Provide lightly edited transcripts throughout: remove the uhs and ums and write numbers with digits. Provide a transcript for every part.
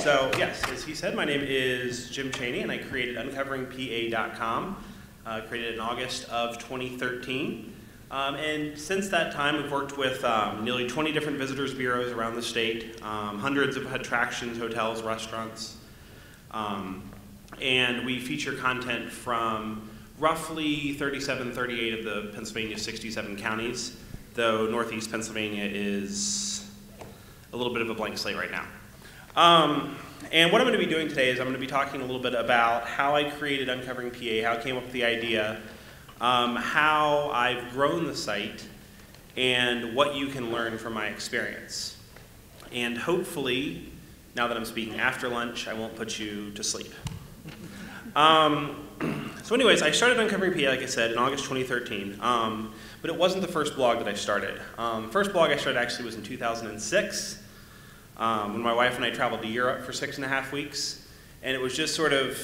So yes, as he said, my name is Jim Cheney, and I created UncoveringPA.com, created it in August of 2013. And since that time, we've worked with nearly 20 different visitors bureaus around the state, hundreds of attractions, hotels, restaurants, and we feature content from roughly 38 of the Pennsylvania 67 counties, though Northeast Pennsylvania is a little bit of a blank slate right now. And what I'm going to be doing today is I'm going to be talking a little bit about how I created Uncovering PA, how I came up with the idea, how I've grown the site, and what you can learn from my experience. And hopefully, now that I'm speaking after lunch, I won't put you to sleep. So anyways, I started Uncovering PA, like I said, in August 2013, but it wasn't the first blog that I started. First blog I started actually was in 2006, when my wife and I traveled to Europe for 6.5 weeks, and it was just sort of,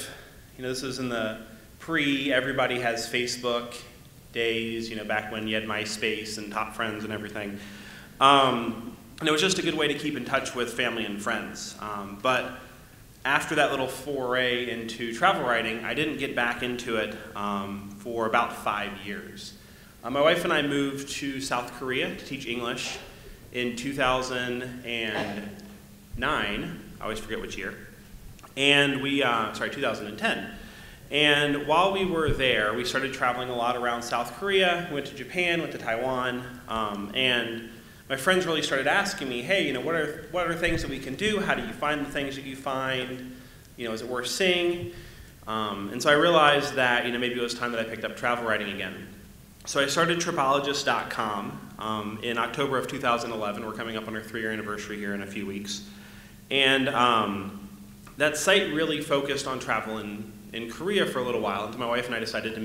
this was in the everybody has Facebook days, back when you had MySpace and Top Friends and everything. And it was just a good way to keep in touch with family and friends. But after that little foray into travel writing, I didn't get back into it for about 5 years. My wife and I moved to South Korea to teach English in 2009. I always forget which year. And 2010. And while we were there, we started traveling a lot around South Korea, went to Japan, went to Taiwan, and my friends really started asking me, hey, what are things that we can do? How do you find the things that you find? Is it worth seeing? And so I realized that maybe it was time that I picked up travel writing again. So I started tripologist.com in October of 2011. We're coming up on our 3-year anniversary here in a few weeks. And that site really focused on travel in Korea for a little while until my wife and I decided to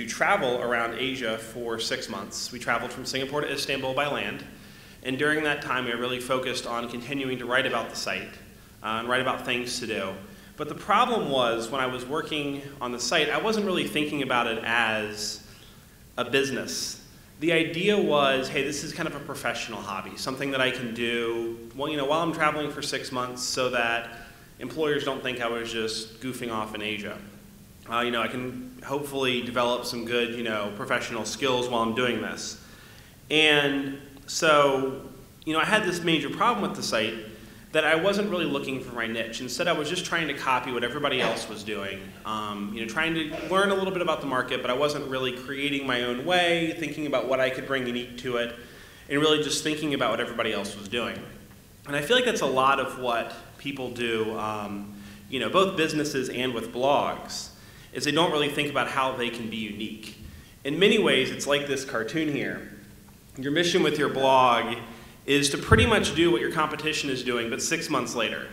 travel around Asia for 6 months. We traveled from Singapore to Istanbul by land, and during that time we really focused on continuing to write about the site and write about things to do. But the problem was, when I was working on the site, I wasn't really thinking about it as a business. The idea was, hey, this is kind of a professional hobby, something that I can do while I'm traveling for 6 months so that employers don't think I was just goofing off in Asia. I can hopefully develop some good, professional skills while I'm doing this. And so, I had this major problem with the site that I wasn't really looking for my niche. Instead, I was just trying to copy what everybody else was doing, trying to learn a little bit about the market, but I wasn't really creating my own way, thinking about what I could bring unique to it, and really just thinking about what everybody else was doing. And I feel like that's a lot of what people do, both businesses and with blogs, is they don't really think about how they can be unique. In many ways, it's like this cartoon here. Your mission with your blog is to pretty much do what your competition is doing, but 6 months later.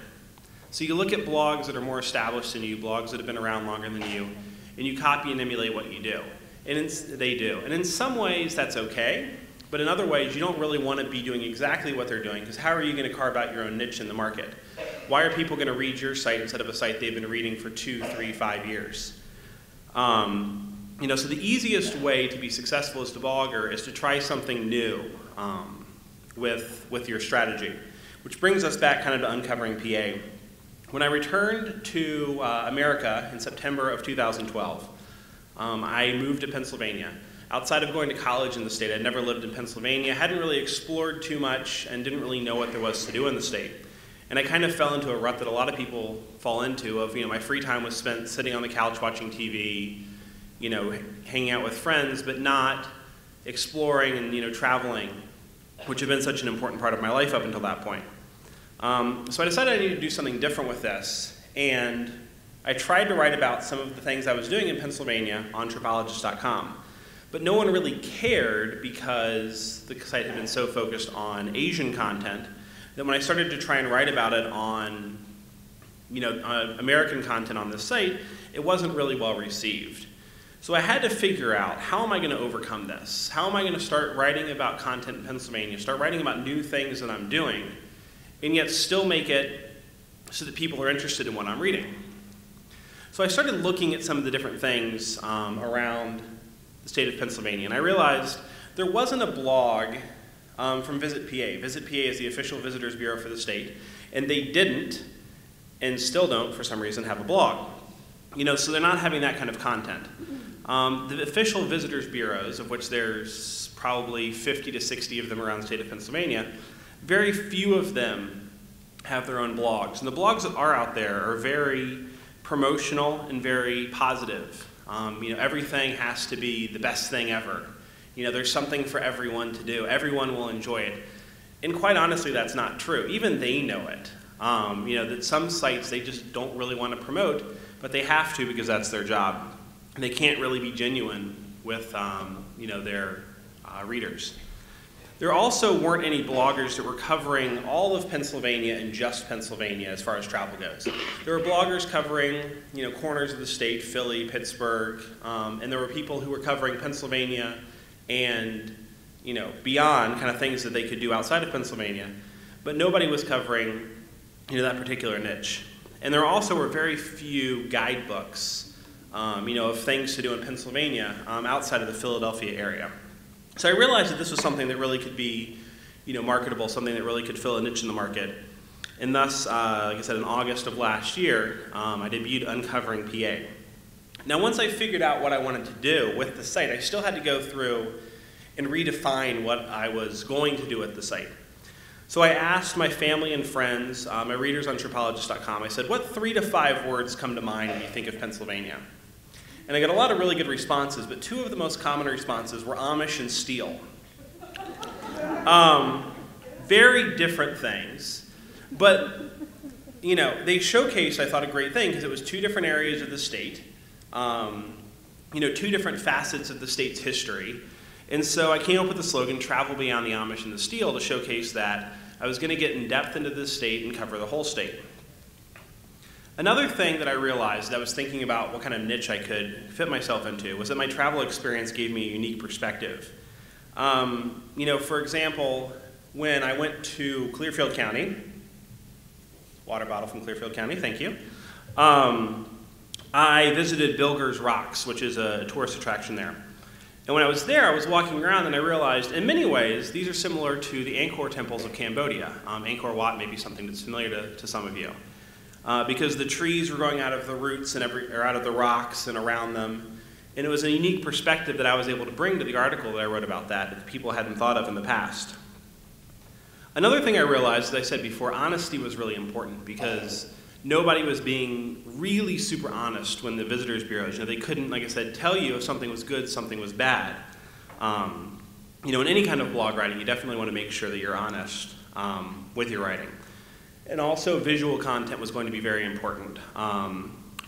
So you look at blogs that are more established than you, blogs that have been around longer than you, and you copy and emulate what you do. And they do. And in some ways, that's okay. But in other ways, you don't really want to be doing exactly what they're doing, because how are you going to carve out your own niche in the market? Why are people going to read your site instead of a site they've been reading for 2, 3, 5 years? So the easiest way to be successful as a blogger is to try something new with your strategy, which brings us back kind of to Uncovering PA. When I returned to America in September of 2012, I moved to Pennsylvania. Outside of going to college in the state, I'd never lived in Pennsylvania, hadn't really explored too much, and didn't really know what there was to do in the state. And I kind of fell into a rut that a lot of people fall into of, my free time was spent sitting on the couch watching TV, hanging out with friends, but not exploring and, traveling, which had been such an important part of my life up until that point. So I decided I needed to do something different with this, and I tried to write about some of the things I was doing in Pennsylvania on tripologist.com. But no one really cared because the site had been so focused on Asian content that when I started to try and write about it on American content on this site, it wasn't really well received. So I had to figure out, how am I going to overcome this? How am I going to start writing about content in Pennsylvania, start writing about new things that I'm doing, and yet still make it so that people are interested in what I'm reading? So I started looking at some of the different things around the state of Pennsylvania, and I realized there wasn't a blog from Visit PA. Visit PA is the official visitors bureau for the state, and they didn't, and still don't for some reason, have a blog. So they're not having that kind of content. The official visitors bureaus, of which there's probably 50 to 60 of them around the state of Pennsylvania, very few of them have their own blogs. And the blogs that are out there are very promotional and very positive. Everything has to be the best thing ever. There's something for everyone to do. Everyone will enjoy it. And quite honestly, that's not true. Even they know it. That some sites they just don't really want to promote, but they have to because that's their job. They can't really be genuine with their readers. There also weren't any bloggers that were covering all of Pennsylvania and just Pennsylvania as far as travel goes. There were bloggers covering corners of the state, Philly, Pittsburgh, and there were people who were covering Pennsylvania and beyond, kind of things that they could do outside of Pennsylvania, but nobody was covering that particular niche. And there also were very few guidebooks of things to do in Pennsylvania outside of the Philadelphia area. So I realized that this was something that really could be marketable, something that really could fill a niche in the market. And thus, like I said, in August of last year, I debuted UncoveringPA. Now, once I figured out what I wanted to do with the site, I still had to go through and redefine what I was going to do with the site. So I asked my family and friends, my readers on Tripologist.com, I said, what 3 to 5 words come to mind when you think of Pennsylvania? And I got a lot of really good responses, but 2 of the most common responses were Amish and steel. Very different things, but they showcased, I thought, a great thing because it was 2 different areas of the state, 2 different facets of the state's history. And so I came up with the slogan, Travel Beyond the Amish and the Steel, to showcase that I was going to get in depth into this state and cover the whole state. Another thing that I realized, I was thinking about what kind of niche I could fit myself into, was that my travel experience gave me a unique perspective. For example, when I went to Clearfield County, water bottle from Clearfield County, thank you, I visited Bilger's Rocks, which is a tourist attraction there. And when I was there, I was walking around and I realized, in many ways, these are similar to the Angkor temples of Cambodia. Angkor Wat may be something that's familiar to some of you. Because the trees were growing out of the roots and out of the rocks and around them. And it was a unique perspective that I was able to bring to the article that I wrote about that people hadn't thought of in the past. Another thing I realized, as I said before, honesty was really important because nobody was being really super honest when the visitors bureaus, they couldn't, like I said, tell you if something was good, something was bad. In any kind of blog writing, you definitely want to make sure that you're honest with your writing. And also visual content was going to be very important.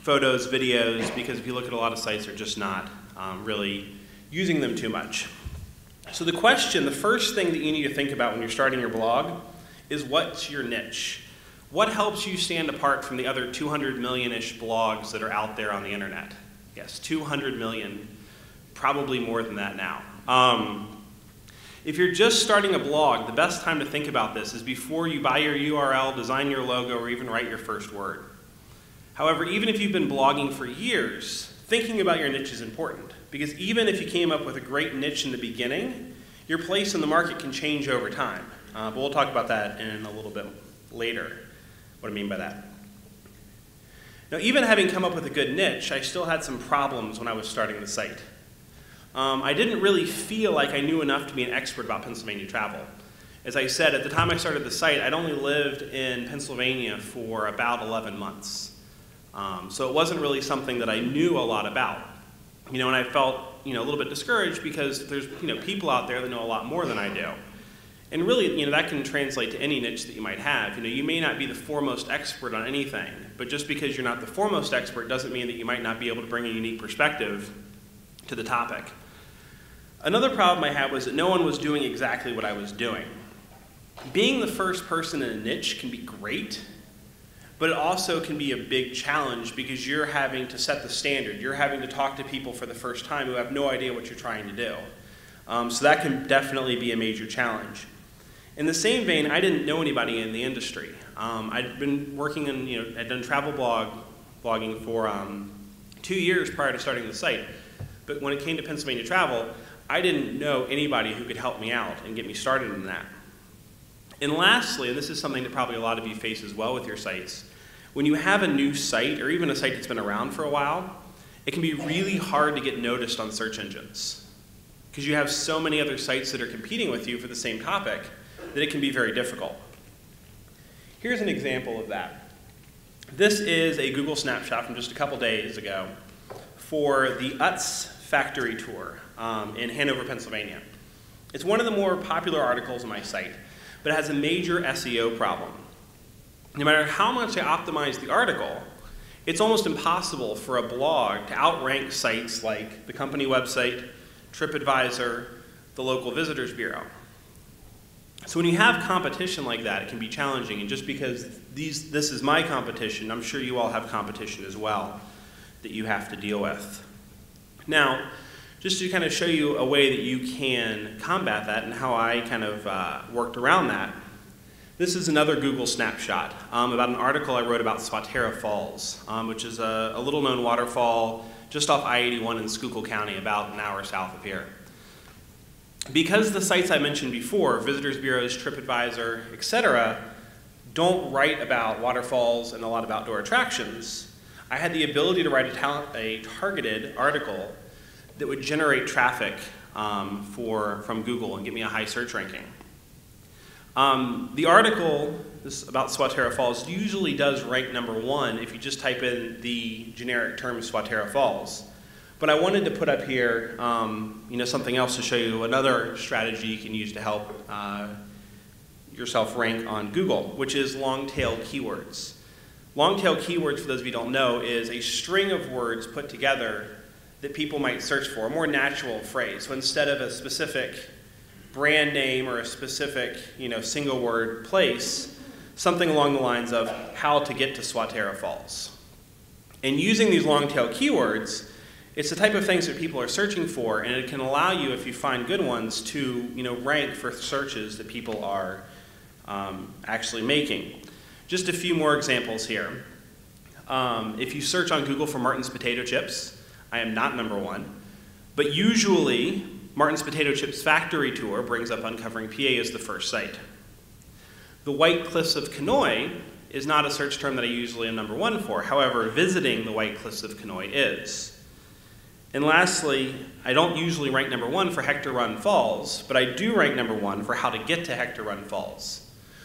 Photos, videos, because if you look at a lot of sites, they're just not really using them too much. So the first thing that you need to think about when you're starting your blog is what's your niche? What helps you stand apart from the other 200 million-ish blogs that are out there on the internet? Yes, 200 million, probably more than that now. If you're just starting a blog, the best time to think about this is before you buy your URL, design your logo, or even write your first word. However, even if you've been blogging for years, thinking about your niche is important, because even if you came up with a great niche in the beginning, your place in the market can change over time. But we'll talk about that in a little bit later, what I mean by that. Now, even having come up with a good niche, I still had some problems when I was starting the site. I didn't really feel like I knew enough to be an expert about Pennsylvania travel. As I said, at the time I started the site, I'd only lived in Pennsylvania for about 11 months. So it wasn't really something that I knew a lot about. And I felt, a little bit discouraged because there's, people out there that know a lot more than I do. And really, that can translate to any niche that you might have. You may not be the foremost expert on anything, but just because you're not the foremost expert doesn't mean that you might not be able to bring a unique perspective to the topic. Another problem I had was that no one was doing exactly what I was doing. Being the first person in a niche can be great, but it also can be a big challenge because you're having to set the standard. You're having to talk to people for the first time who have no idea what you're trying to do. So that can definitely be a major challenge. In the same vein, I didn't know anybody in the industry. I'd been working in, I'd done travel blogging for 2 years prior to starting the site. But when it came to Pennsylvania travel, I didn't know anybody who could help me out and get me started in that. And lastly, and this is something that probably a lot of you face as well with your sites, when you have a new site, or even a site that's been around for a while, it can be really hard to get noticed on search engines, because you have so many other sites that are competing with you for the same topic that it can be very difficult. Here's an example of that. This is a Google snapshot from just a couple days ago for the Utz factory tour in Hanover, Pennsylvania. It's one of the more popular articles on my site, but it has a major SEO problem. No matter how much I optimize the article, it's almost impossible for a blog to outrank sites like the company website, TripAdvisor, the local visitors bureau. So when you have competition like that, it can be challenging, and just because this is my competition, I'm sure you all have competition as well that you have to deal with. Now, just to kind of show you a way that you can combat that and how I kind of worked around that, this is another Google snapshot about an article I wrote about Swatara Falls, which is a little-known waterfall just off I-81 in Schuylkill County, about an hour south of here. Because the sites I mentioned before, visitors bureaus, TripAdvisor, etc., don't write about waterfalls and a lot of outdoor attractions, I had the ability to write a targeted article that would generate traffic from Google and get me a high search ranking. The article about Swatara Falls usually does rank #1 if you just type in the generic term Swatara Falls. But I wanted to put up here something else to show you, another strategy you can use to help yourself rank on Google, which is long-tail keywords. Long-tail keywords, for those of you who don't know, is a string of words put together that people might search for, a more natural phrase. So instead of a specific brand name or a specific single word place, something along the lines of how to get to Swatara Falls. And using these long-tail keywords, it's the type of things that people are searching for, and it can allow you, if you find good ones, to rank for searches that people are actually making. Just a few more examples here. If you search on Google for Martin's potato chips, I am not #1, but usually Martin's Potato Chips Factory Tour brings up UncoveringPA as the first site. The White Cliffs of Kenoi is not a search term that I usually am #1 for. However, visiting the White Cliffs of Kenoi is. And lastly, I don't usually rank #1 for Hector Run Falls, but I do rank #1 for how to get to Hector Run Falls.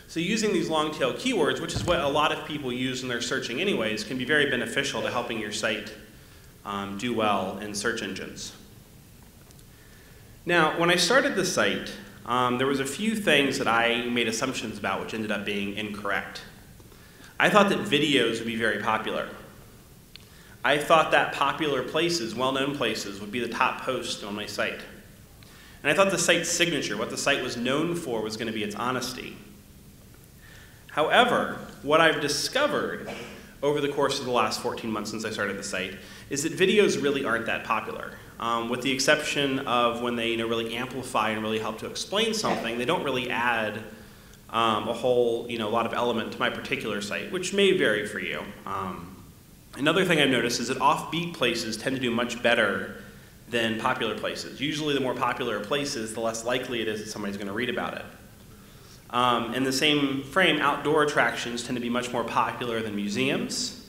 So using these long-tail keywords, which is what a lot of people use when they're searching anyways, can be very beneficial to helping your site do well in search engines. Now, when I started the site, there was a few things that I made assumptions about which ended up being incorrect. I thought that videos would be very popular. I thought that popular places, well-known places, would be the top post on my site. And I thought the site's signature, what the site was known for, was going to be its honesty. However, what I've discovered over the course of the last 14 months since I started the site is that videos really aren't that popular. With the exception of when they really amplify and really help to explain something, they don't really add a whole lot of element to my particular site, which may vary for you. Another thing I've noticed is that offbeat places tend to do much better than popular places. Usually the more popular places, the less likely it is that somebody's going to read about it. In the same frame, outdoor attractions tend to be much more popular than museums.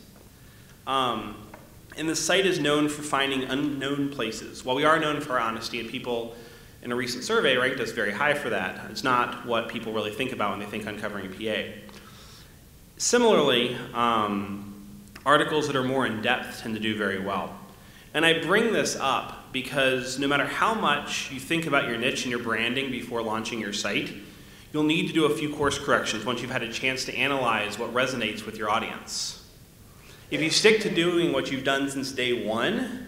And the site is known for finding unknown places. While we are known for our honesty, and people in a recent survey ranked us very high for that, it's not what people really think about when they think UncoveringPA. Similarly, articles that are more in-depth tend to do very well. And I bring this up because no matter how much you think about your niche and your branding before launching your site, you'll need to do a few course corrections once you've had a chance to analyze what resonates with your audience. If you stick to doing what you've done since day one,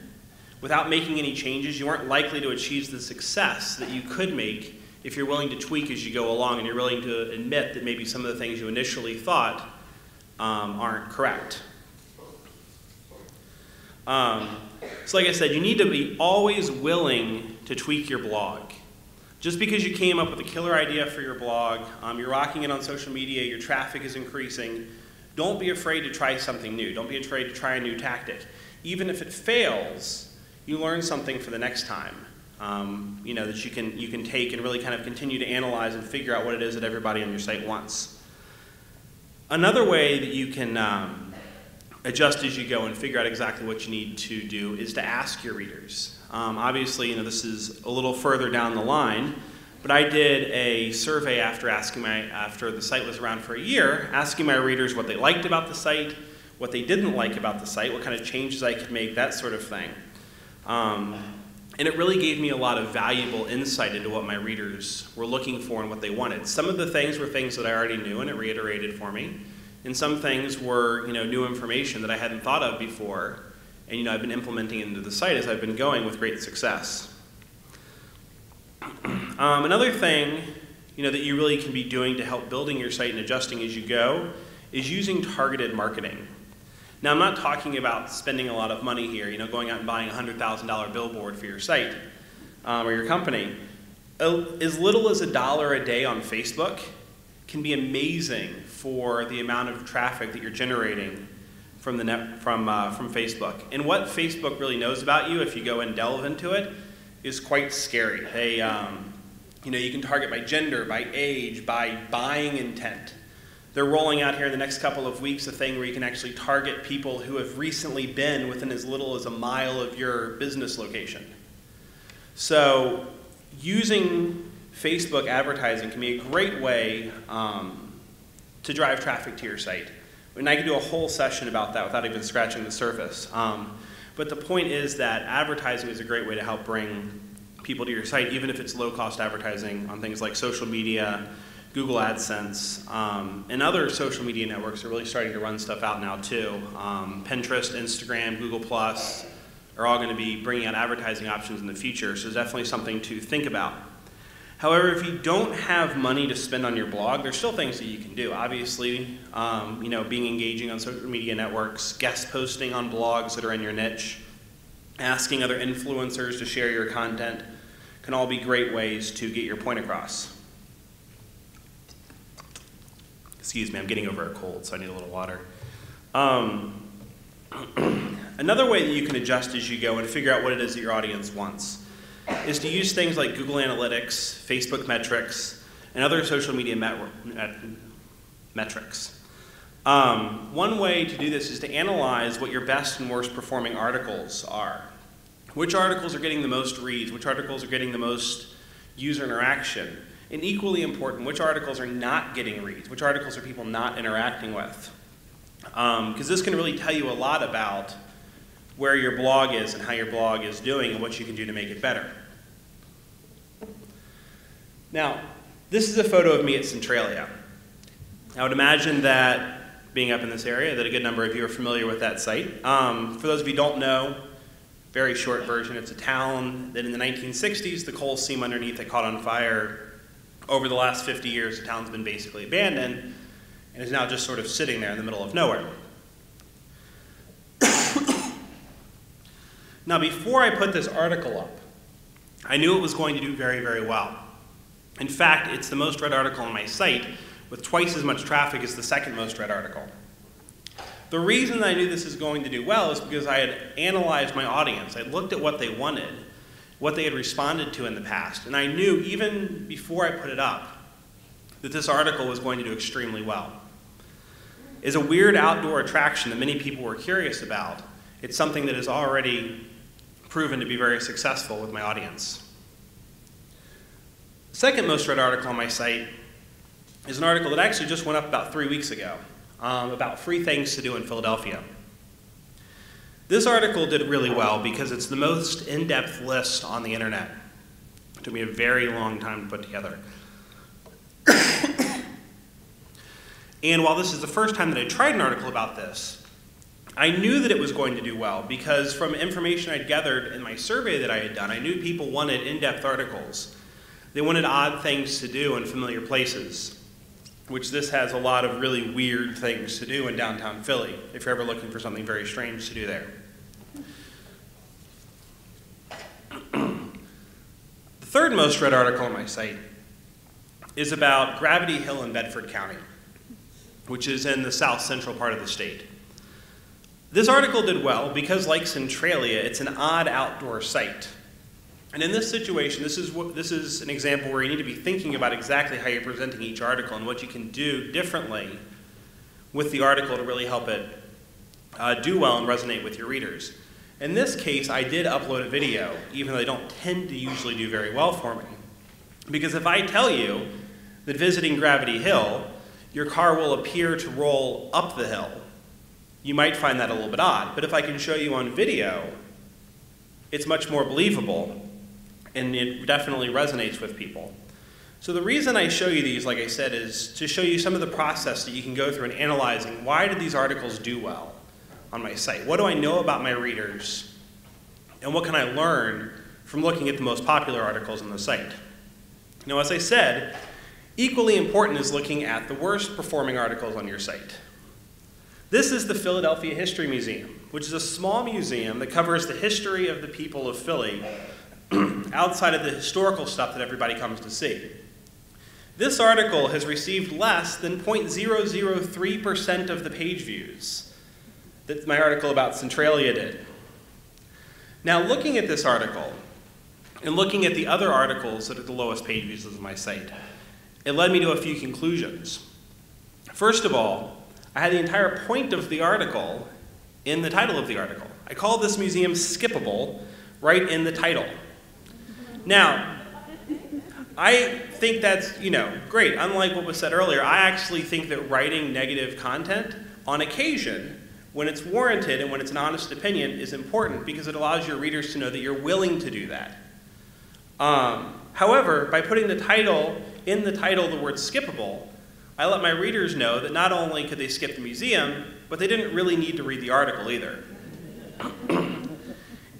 without making any changes, you aren't likely to achieve the success that you could make if you're willing to tweak as you go along and you're willing to admit that maybe some of the things you initially thought aren't correct. So like I said, you need to be always willing to tweak your blog. Just because you came up with a killer idea for your blog, you're rocking it on social media, your traffic is increasing, don't be afraid to try something new. Don't be afraid to try a new tactic. Even if it fails, you learn something for the next time. that you can take and really kind of continue to analyze and figure out what it is that everybody on your site wants. Another way that you can adjust as you go and figure out exactly what you need to do is to ask your readers. Obviously, this is a little further down the line, but I did a survey after the site was around for a year, asking my readers what they liked about the site, what they didn't like about the site, what kind of changes I could make, that sort of thing. And it really gave me a lot of valuable insight into what my readers were looking for and what they wanted. Some of the things were things that I already knew and it reiterated for me. And some things were new information that I hadn't thought of before. And I've been implementing into the site as I've been going with great success. Another thing that you really can be doing to help building your site and adjusting as you go is using targeted marketing. Now, I'm not talking about spending a lot of money here, going out and buying a $100,000 billboard for your site or your company. As little as $1 a day on Facebook can be amazing for the amount of traffic that you're generating from Facebook. And what Facebook really knows about you, if you go and delve into it, is quite scary. They, you can target by gender, by age, by buying intent. They're rolling out here in the next couple of weeks a thing where you can actually target people who have recently been within as little as a mile of your business location. So using Facebook advertising can be a great way to drive traffic to your site. And I could do a whole session about that without even scratching the surface. But the point is that advertising is a great way to help bring people to your site, even if it's low-cost advertising on things like social media, Google AdSense, and other social media networks are really starting to run stuff out now too. Pinterest, Instagram, Google+, are all going to be bringing out advertising options in the future, so it's definitely something to think about. However, if you don't have money to spend on your blog, there's still things that you can do. Obviously, being engaging on social media networks, guest posting on blogs that are in your niche, asking other influencers to share your content can all be great ways to get your point across. Excuse me, I'm getting over a cold, so I need a little water. Another way that you can adjust as you go and figure out what it is that your audience wants is to use things like Google Analytics, Facebook metrics, and other social media metrics. One way to do this is to analyze what your best and worst performing articles are. Which articles are getting the most reads? Which articles are getting the most user interaction? And equally important, which articles are not getting reads? Which articles are people not interacting with? Because this can really tell you a lot about where your blog is and how your blog is doing and what you can do to make it better. Now, this is a photo of me at Centralia. I would imagine that, being up in this area, that a good number of you are familiar with that site. For those of you who don't know, very short version, it's a town that in the 1960s, the coal seam underneath it caught on fire. Over the last 50 years, the town's been basically abandoned and is now just sort of sitting there in the middle of nowhere. Now, before I put this article up, I knew it was going to do very, very well. In fact, it's the most read article on my site with twice as much traffic as the second most read article. The reason I knew this is going to do well is because I had analyzed my audience. I looked at what they wanted, what they had responded to in the past, and I knew even before I put it up that this article was going to do extremely well. It's a weird outdoor attraction that many people were curious about. It's something that has already proven to be very successful with my audience. The second most read article on my site is an article that actually just went up about 3 weeks ago about free things to do in Philadelphia. This article did really well because it's the most in-depth list on the internet. It took me a very long time to put together. And while this is the first time that I tried an article about this, I knew that it was going to do well because from information I'd gathered in my survey that I had done, I knew people wanted in-depth articles. They wanted odd things to do in familiar places, which this has a lot of really weird things to do in downtown Philly, if you're ever looking for something very strange to do there. The third most read article on my site is about Gravity Hill in Bedford County, which is in the south central part of the state. This article did well because, like Centralia, it's an odd outdoor site. And in this situation, this is an example where you need to be thinking about exactly how you're presenting each article and what you can do differently with the article to really help it do well and resonate with your readers. In this case, I did upload a video, even though they don't tend to usually do very well for me. Because if I tell you that visiting Gravity Hill, your car will appear to roll up the hill, you might find that a little bit odd. But if I can show you on video, it's much more believable, and it definitely resonates with people. So the reason I show you these, like I said, is to show you some of the process that you can go through in analyzing why did these articles do well on my site? What do I know about my readers? And what can I learn from looking at the most popular articles on the site? Now, as I said, equally important is looking at the worst performing articles on your site. This is the Philadelphia History Museum, which is a small museum that covers the history of the people of Philly outside of the historical stuff that everybody comes to see. This article has received less than 0.003% of the page views that my article about Centralia did. Now, looking at this article and looking at the other articles that are the lowest page views of my site, it led me to a few conclusions. First of all, I had the entire point of the article in the title of the article. I called this museum skippable right in the title. Now, I think that's, great. Unlike what was said earlier, I actually think that writing negative content on occasion, when it's warranted and when it's an honest opinion, is important because it allows your readers to know that you're willing to do that. However, by putting in the title the word skippable, I let my readers know that not only could they skip the museum, but they didn't really need to read the article either.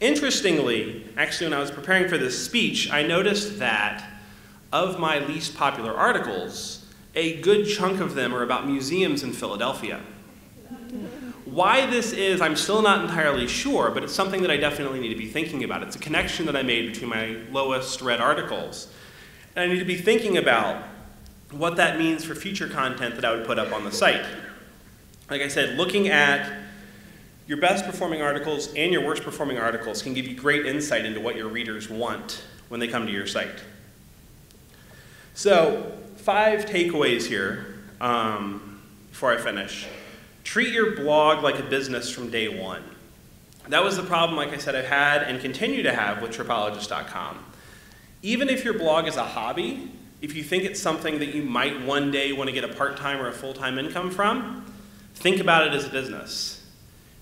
Interestingly, actually when I was preparing for this speech, I noticed that of my least popular articles, a good chunk of them are about museums in Philadelphia. Why this is, I'm still not entirely sure, but it's something that I definitely need to be thinking about. It's a connection that I made between my lowest read articles. And I need to be thinking about what that means for future content that I would put up on the site. Like I said, looking at your best performing articles and your worst performing articles can give you great insight into what your readers want when they come to your site. So, 5 takeaways here before I finish. Treat your blog like a business from day one. That was the problem, like I said, I've had and continue to have with tripologist.com. Even if your blog is a hobby, if you think it's something that you might one day want to get a part-time or a full-time income from, think about it as a business.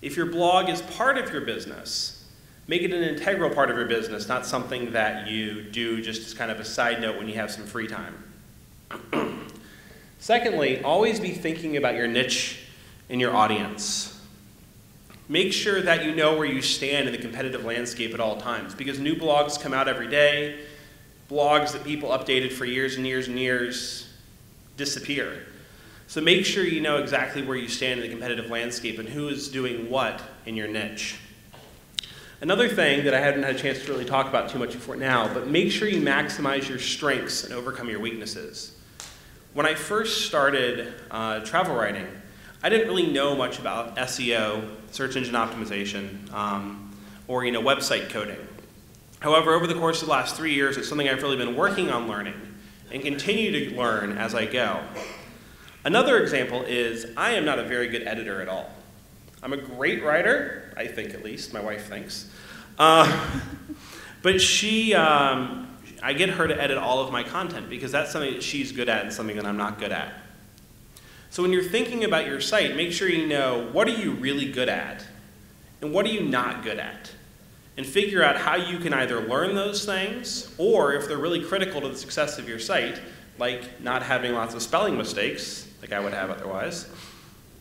If your blog is part of your business, make it an integral part of your business, not something that you do just as kind of a side note when you have some free time. Secondly, always be thinking about your niche and your audience. Make sure that you know where you stand in the competitive landscape at all times, because new blogs come out every day. Blogs that people updated for years and years and years disappear. So make sure you know exactly where you stand in the competitive landscape and who is doing what in your niche. Another thing that I haven't had a chance to really talk about too much before now, but make sure you maximize your strengths and overcome your weaknesses. When I first started travel writing, I didn't really know much about SEO, search engine optimization, or website coding. However, over the course of the last 3 years, it's something I've really been working on learning and continue to learn as I go. Another example is I am not a very good editor at all. I'm a great writer, I think at least, my wife thinks. But I get her to edit all of my content because that's something that she's good at and something that I'm not good at. So when you're thinking about your site, make sure you know what are you really good at and what are you not good at. And figure out how you can either learn those things, or if they're really critical to the success of your site, like not having lots of spelling mistakes, like I would have otherwise,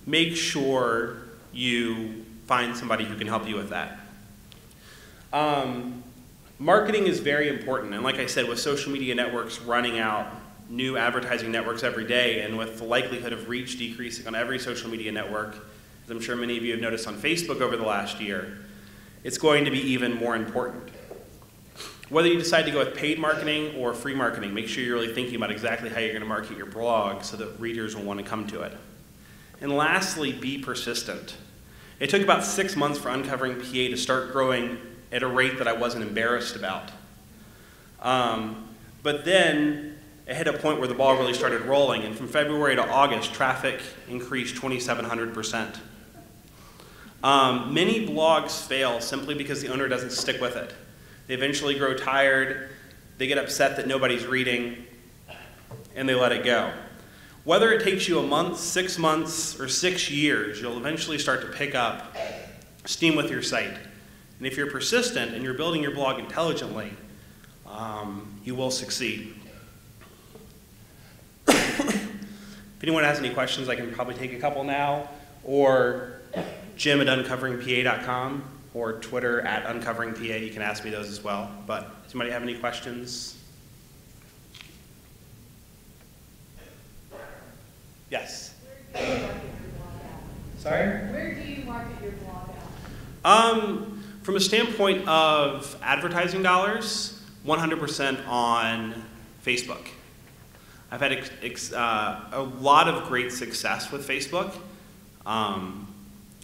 make sure you find somebody who can help you with that. Marketing is very important, and like I said, with social media networks running out new advertising networks every day, and with the likelihood of reach decreasing on every social media network, as I'm sure many of you have noticed on Facebook over the last year, it's going to be even more important. Whether you decide to go with paid marketing or free marketing, make sure you're really thinking about exactly how you're going to market your blog so that readers will want to come to it. And lastly, be persistent. It took about 6 months for UncoveringPA to start growing at a rate that I wasn't embarrassed about. But then it hit a point where the ball really started rolling, and from February to August, traffic increased 2,700%. Many blogs fail simply because the owner doesn't stick with it. They eventually grow tired, they get upset that nobody's reading, and they let it go. Whether it takes you a month, 6 months, or 6 years, you'll eventually start to pick up steam with your site. And if you're persistent and you're building your blog intelligently, you will succeed. If anyone has any questions, I can probably take a couple now, or Jim at UncoveringPA.com, or Twitter at UncoveringPA. You can ask me those as well. But does anybody have any questions? Yes? Sorry? Where do you market your blog at? From a standpoint of advertising dollars, 100% on Facebook. I've had a lot of great success with Facebook.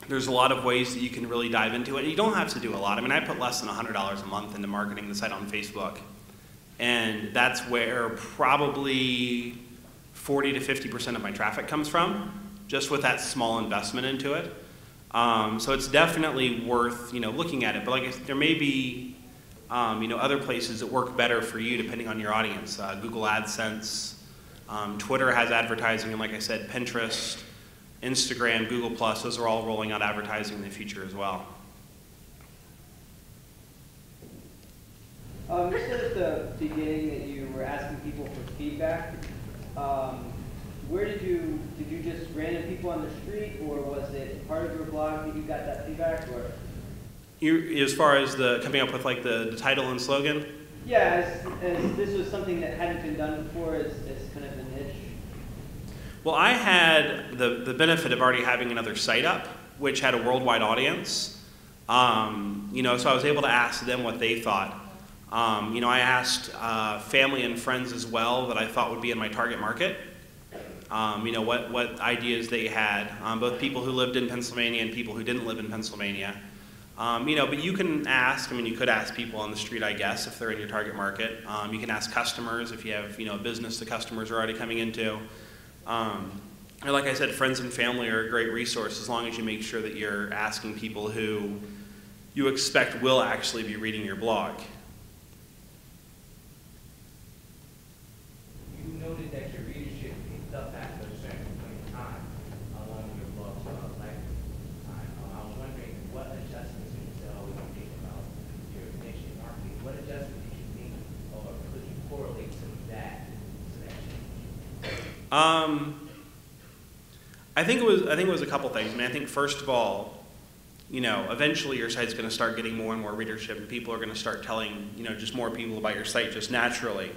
There's a lot of ways that you can really dive into it. You don't have to do a lot. I mean, I put less than $100 a month into marketing the site on Facebook. And that's where probably 40 to 50% of my traffic comes from, just with that small investment into it. So it's definitely worth looking at it. But like I said, there may be other places that work better for you depending on your audience. Google AdSense, Twitter has advertising, and like I said, Pinterest, Instagram, Google+, those are all rolling out advertising in the future as well. You said at the beginning that you were asking people for feedback. Where did you just random people on the street, or was it part of your blog that you got that feedback? Or As far as coming up with like the title and slogan? Yeah, as this was something that hadn't been done before, as kind of a niche. Well, I had the benefit of already having another site up, which had a worldwide audience. So I was able to ask them what they thought. I asked family and friends as well that I thought would be in my target market. What ideas they had, both people who lived in Pennsylvania and people who didn't live in Pennsylvania. But you can ask, you could ask people on the street, I guess, if they're in your target market. You can ask customers if you have, a business the customers are already coming into. And like I said, friends and family are a great resource as long as you make sure that you're asking people who you expect will actually be reading your blog. You noted that your readership picked up after a certain point in time along your blog's lifetime. I was wondering what adjustments you always think about your niche in marketing. What adjustments did you think, or could you correlate some of that to that change? I think it was a couple things. I think first of all, eventually your site's going to start getting more and more readership, and people are going to start telling just more people about your site just naturally.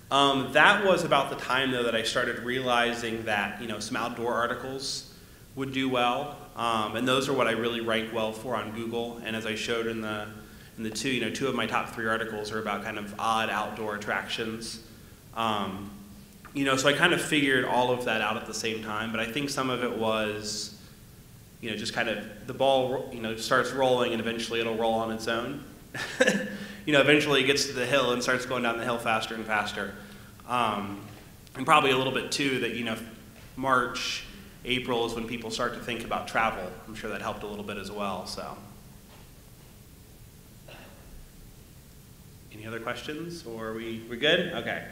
That was about the time though that I started realizing that some outdoor articles would do well, and those are what I really rank well for on Google. And as I showed in the two of my top 3 articles are about kind of odd outdoor attractions. So I kind of figured all of that out at the same time, but I think some of it was, just kind of the ball, starts rolling and eventually it'll roll on its own. Eventually it gets to the hill and starts going down the hill faster and faster. And probably a little bit too that, March, April is when people start to think about travel. I'm sure that helped a little bit as well, so. Any other questions, or we good? Okay.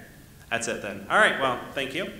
That's it then. All right, well, thank you.